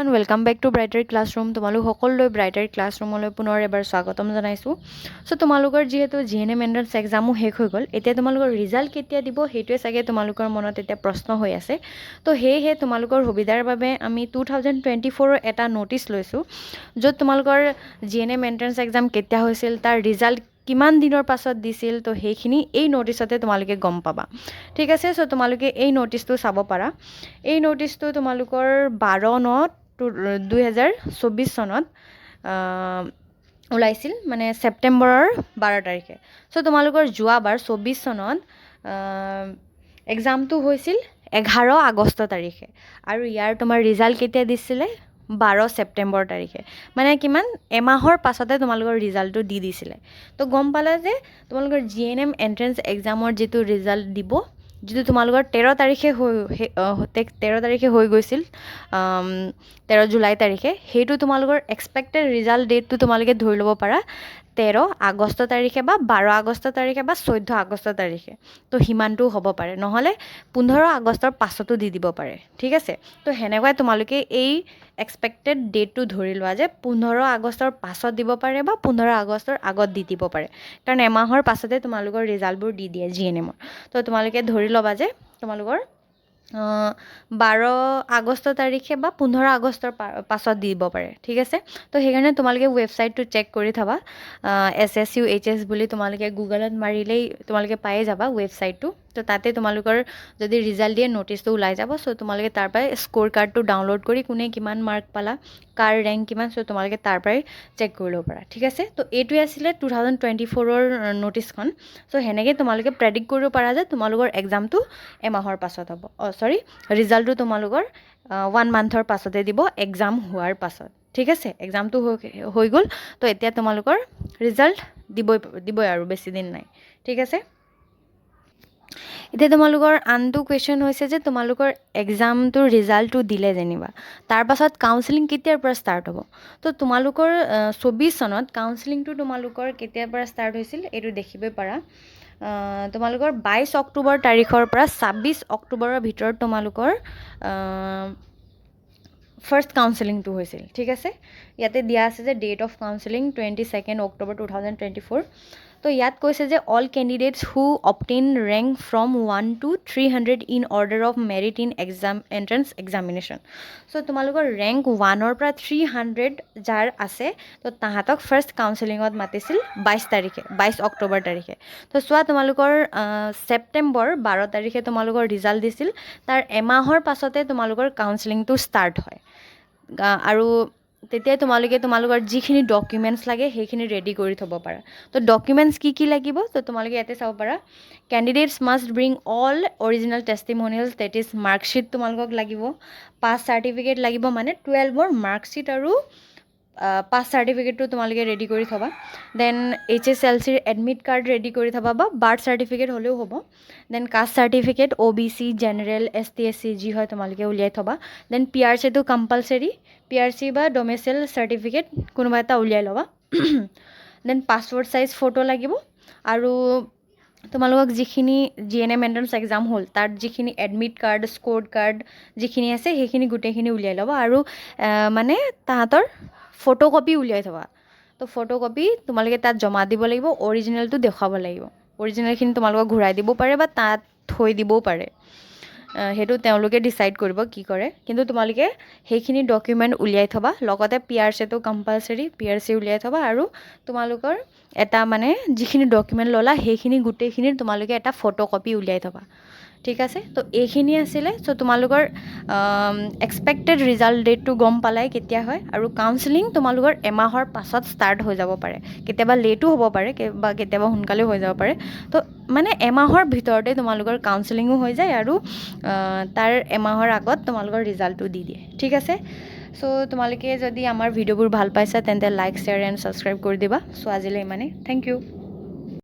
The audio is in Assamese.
वेलकम बैक टू ब्राइटार क्लासरूम तुम्हारे सकलोले ब्राइटार क्लासरूमলৈ पुনৰ এবাৰ স্বাগতম জনাইছো সো তোমালোকৰ যেহেতু জিএনএম এন্ট্ৰেন্স এক্সামো শেষ হৈ গল এতিয়া তোমালোকৰ ৰিজাল্ট কেতিয়া দিব হেতুৱে সাগে তোমালোকৰ মনত এটা প্ৰশ্ন হৈ আছে তো হেহে তোমালোকৰ সুবিধাৰ বাবে আমি 2024 ৰ এটা নোটিস লৈছো যত তোমালোকৰ জিএনএম এন্ট্ৰেন্স এক্সাম কেতিয়া হৈছিল তাৰ ৰিজাল্ট কিমান দিনৰ পাছত দিছিল তো হেখিনি এই নোটিসতে তোমালোকে গম পাবা ঠিক আছে সো তোমালোকে এই নোটিসটো চাব পাৰা এই নোটিসটো তোমালোকৰ 12/9/2024 সনত ওলাইছিল মানে সেপ্টেম্বৰৰ 12 তাৰিখে সো তোমালোকৰ যোৱাবাৰ 24 সনত এক্সামটো হৈছিল 11 আগষ্ট তাৰিখে আৰু ইয়াৰ তোমাৰ ৰিজাল্ট কেতিয়া দিছিলে 12 সেপ্টেম্বৰ তাৰিখে মানে কিমান এমাহৰ পাছতে তোমালোকৰ ৰিজাল্টটো দি দিছিলে তো গম পালা যে তোমালোকৰ জিএনএম এন্ট্ৰেন্স এক্সামৰ যেটো ৰিজাল্ট দিব যেটো তোমালোকৰ 13 তাৰিখে হৈ গৈছিল 13 জুলাই তাৰিখে হেতু তোমালোকৰ এক্সপেক্টেড ৰিজাল্ট ডেটটো তোমালোকে ধৰি লব পাৰা 13 আগষ্ট তাৰিখে বা 12 আগষ্ট তাৰিখে বা 14 আগষ্ট তাৰিখে তো হিমানটো হ'ব পাৰে নহলে 15 আগষ্টৰ পাছতো দি দিব পাৰে ঠিক আছে তো হেনেকৈ তোমালোকে এই এক্সপেক্টেড ডেটটো ধৰি লোৱা যে 15 আগষ্টৰ পাছত দিব পাৰে বা 15 আগষ্টৰ আগত দি দিব পাৰে কাৰণ এমাহৰ পাছতে তোমালোকৰ ৰিজাল্টবোৰ দি দিয়ে জিএনএম তো তোমালোকে ধৰি লবা যে তোমালোকৰ 12 আগষ্ট তাৰিখে বা 15 আগষ্টৰ পাছত দিব পাৰে ঠিক আছে তো হেকাৰণে তোমালোকে ওয়েবসাইটটো চেক কৰি থবা SSUHS বুলি তোমালোকে গুগলত মাৰিলেই তোমালোকে পাই যাবা ওয়েবসাইটটো তো তাতে তোমালোকৰ যদি ৰিজাল্ট দিয়ে নোটিসটো ওলাই যাব সো তোমালোকে তাৰ পৰাই স্কোৰ কাৰ্ডটো ডাউনলোড কৰি কোনে কিমান মাৰ্ক পালা কাৰ ৰেংক কিমান সো তোমালোকে তাৰ পৰাই চেক কৰি লব পাৰা ঠিক আছে তো এইটোই আছিল 2024 ৰ নোটিসখন সো হেনেকে তোমালোকে প্ৰেডিক্ট কৰিব পাৰা যে তোমালোকৰ এক্সামটো এমাহৰ পাছত হ'ব সৰি ৰিজাল্টটো তোমালোকৰ 1 মান্থৰ পাছতে দিব এক্সাম হোৱাৰ পাছত ঠিক আছে এক্সামটো হৈ গল তো এতিয়া তোমালোকৰ ৰিজাল্ট দিবই আৰু বেছি দিন নাই ঠিক আছে এতিয়া তোমালোকৰ আনটো কোৱেশ্চন হৈছে যে তোমালোকৰ এক্সামটোৰ ৰিজাল্টটো দিলে যেনিবা তাৰ পাছত কাউন্সেলিং কেতিয়াৰ পৰা ষ্টাৰ্ট হ'ব তো তোমালোকৰ 24 সনত কাউন্সেলিংটো তোমালোকৰ কেতিয়াৰ পৰা ষ্টাৰ্ট হৈছিল এটো দেখিবই পাৰা তোমালোকৰ 22 অক্টোবৰ তাৰিখৰ পৰা 26 অক্টোবৰৰ ভিতৰত তোমালোকৰ ফাৰ্স্ট কাউন্সেলিংটো হৈছিল ঠিক আছে ইয়াতে দিয়া আছে যে ডেট অফ কাউন্সেলিং 22 অক্টোবৰ 2024 তো ইয়াত কৈছে যে all candidates who obtain rank from 1 to 300 in order of merit in exam entrance examination so তোমালোকৰ ৰেংক 1 ৰ পৰা 300 যাৰ আছে তো তাহাতক ফাৰ্স্ট কাউন্সেলিংত মাতিছিল 22 অক্টোবৰ তাৰিখে তো সোৱা তোমালোকৰ সেপ্টেম্বৰ 12 তাৰিখে তোমালোকৰ ৰিজাল্ট দিছিল তাৰ এমাহৰ পাছতে তোমালোকৰ কাউন্সেলিংটো ষ্টাৰ্ট হয় আৰু তেতিয়া তোমালোকৰ যিখিনি ডকুমেন্টস লাগে সেইখিনি ৰেডি কৰি থব পাৰা তো ডকুমেন্টস কি লাগিব তো তোমালোকে ইয়াতে চাব পাৰা candidates must bring all original testimonials that is marksheet তোমালোকক লাগিব পাস সাৰ্টিফিকেট লাগিব মানে 12 ৰ মাৰ্কশিট আৰু পাস সাৰ্টিফিকেটটো তোমালোকে ৰেডি কৰি থবা দেন HSLC ৰ এডমিট কাৰ্ড ৰেডি কৰি থবা বা বাৰ্থ সাৰ্টিফিকেট হলেও হ'ব দেন caste certificate OBC general ST SC যি হয় তোমালোকে উলিয়াই থবা দেন PRC টো কম্পালসৰি PRC বা ডোমিসাইল সাৰ্টিফিকেট কোনোবা এটা উলিয়াই লবা দেন পাসপোৰ্ট সাইজ ফটো লাগিব আৰু তোমালোকক যিখিনি জিএনএম এন্ট্ৰেন্স এক্সাম হল তাৰ যিখিনি এডমিট কাৰ্ড স্কোৰ কাৰ্ড যিখিনি আছে সেইখিনি গুটেখিনি উলিয়াই লবা আৰু মানে তাহাতৰ ফটোকপি উলিয়াই থবা তো ফটোকপি তোমালোকে তাত জমা দিব লাগিব অৰিজিনালটো দেখাব লাগিব অৰিজিনালখিনি তোমালোকক ঘূৰাই দিব পাৰে বা তাত থৈ দিবও পাৰে হেতু তেওঁলোকে ডিসাইড কৰিব কি কৰে কিন্তু তোমালোকে সেইখিনি ডকুমেন্ট উলিয়াই থবা লগতে PRC টো কম্পালসৰি PRC উলিয়াই থবা আৰু তোমালোকৰ এটা মানে যিখিনি ডকুমেন্ট ললা সেইখিনি গুটেখিনি তোমালোকে এটা ফটোকপি উলিয়াই থবা ঠিক আছে তো এইখিনি আছিল সো তোমালোকৰ এক্সপেক্টেড ৰিজাল্ট ডেটটো গম পালাই কেতিয়া হয় আৰু কাউন্সেলিং তোমালোকৰ এমাহৰ পাছত ষ্টাৰ্ট হৈ যাব পাৰে কেতিয়াবা লেটো হ'ব পাৰে বা কেতিয়াবা সোনকালে হৈ যাব পাৰে তো মানে এমাহৰ ভিতৰতে তোমালোকৰ কাউন্সেলিংও হৈ যায় আৰু তাৰ এমাহৰ আগত তোমালোকৰ ৰিজাল্টটো দি দিয়ে ঠিক আছে সো তোমালোকে যদি আমাৰ ভিডিওবোৰ ভাল পাইছা তেন্তে লাইক শেয়াৰ এণ্ড সাবস্ক্ৰাইব কৰি দিবা সো আজিলৈ ইমানে থ্যাংক ইউ